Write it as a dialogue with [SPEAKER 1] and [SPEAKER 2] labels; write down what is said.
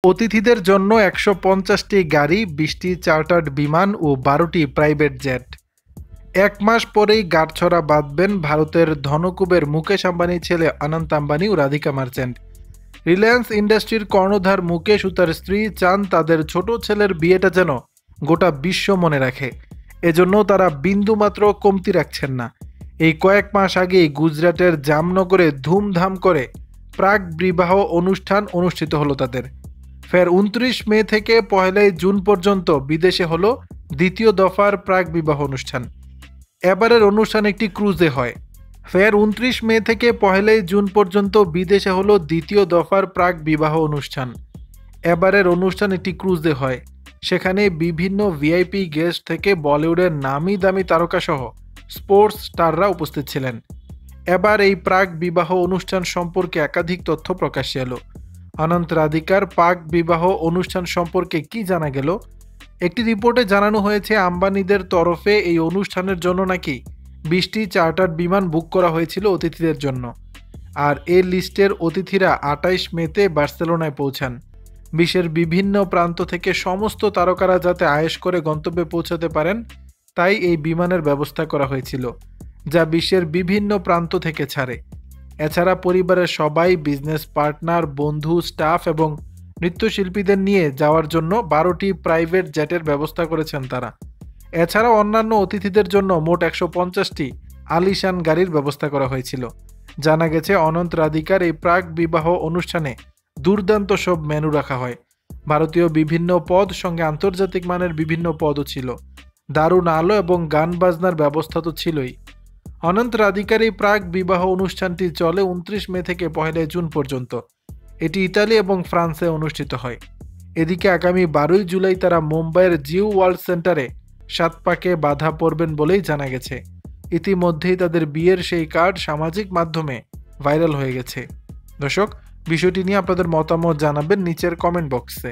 [SPEAKER 1] অতিথিদের জন্য ১৫০টি গাড়ি, ২০টি চার্টার্ড বিমান ও ১২টি প্রাইভেট জেট। এক মাস পরেই গাঁটছড়া বাঁধবেন ভারতের ধনকুবের মুকেশ আম্বানির ছেলে অনন্ত আম্বানি ও রাধিকা মার্চেন্ট। রিলায়েন্স ইন্ডাস্ট্রির কর্ণধার মুকেশ ও তার স্ত্রী চান তাদের ছোট ছেলের বিয়েটা যেন গোটা বিশ্ব মনে রাখে। এজন্য তারা বিন্দুমাত্র কমতি রাখছেন না। এই কয়েক মাস আগেই গুজরাটের জামনগরে ধুমধাম করে প্রাক বিবাহ অনুষ্ঠান অনুষ্ঠিত হলো তাদের। ফের ২৯ মে থেকে ১ জুন পর্যন্ত বিদেশে হলো দ্বিতীয় দফার প্রাক বিবাহ অনুষ্ঠান। এবারের অনুষ্ঠান একটি ক্রুজে হয়। ফের ২৯ মে থেকে ১ জুন পর্যন্ত বিদেশে হলো দ্বিতীয় দফার প্রাক বিবাহ অনুষ্ঠান। এবারের অনুষ্ঠান একটি ক্রুজে হয়। সেখানে বিভিন্ন ভিআইপি গেস্ট থেকে বলিউডের নামি দামি তারকাসহ স্পোর্টস স্টাররা উপস্থিত ছিলেন। এবার এই প্রাক বিবাহ অনুষ্ঠান সম্পর্কে একাধিক তথ্য প্রকাশ্যে এলো। অনন্ত রাধিকার প্রাক বিবাহ অনুষ্ঠান সম্পর্কে কি জানা গেল? একটি রিপোর্টে জানানো হয়েছে আম্বানিদের তরফে এই অনুষ্ঠানের জন্য নাকি ২০টি চার্টার্ড বিমান বুক করা হয়েছিল অতিথিদের জন্য। আর এই লিস্টের অতিথিরা ২৮ মেতে বার্সেলোনায় পৌঁছান। বিশ্বের বিভিন্ন প্রান্ত থেকে সমস্ত তারকারা যাতে আয়েশ করে গন্তব্যে পৌঁছাতে পারেন, তাই এই বিমানের ব্যবস্থা করা হয়েছিল, যা বিশ্বের বিভিন্ন প্রান্ত থেকে ছাড়ে। এছাড়া পরিবারের সবাই, বিজনেস পার্টনার, বন্ধু, স্টাফ এবং নৃত্যশিল্পীদের নিয়ে যাওয়ার জন্য ১২টি প্রাইভেট জেটের ব্যবস্থা করেছেন তারা। এছাড়াও অন্যান্য অতিথিদের জন্য মোট ১৫০টি আলিশান গাড়ির ব্যবস্থা করা হয়েছিল। জানা গেছে অনন্ত রাধিকার এই প্রাক বিবাহ অনুষ্ঠানে দুর্দান্ত সব মেনু রাখা হয়। ভারতীয় বিভিন্ন পদ সঙ্গে আন্তর্জাতিক মানের বিভিন্ন পদও ছিল। দারুণ আলো এবং গান বাজনার ব্যবস্থা তো ছিলই। অনন্ত রাধিকার এই প্রাক বিবাহ অনুষ্ঠানটি চলে ২৯ মে থেকে ১ জুন পর্যন্ত। এটি ইতালি এবং ফ্রান্সে অনুষ্ঠিত হয়। এদিকে আগামী ১২ জুলাই তারা মুম্বাইয়ের জিও ওয়ার্ল্ড সেন্টারে ৭ পাকে বাধা পড়বেন বলেই জানা গেছে। ইতিমধ্যেই তাদের বিয়ের সেই কার্ড সামাজিক মাধ্যমে ভাইরাল হয়ে গেছে। দর্শক, বিষয়টি নিয়ে আপনাদের মতামত জানাবেন নিচের কমেন্ট বক্সে।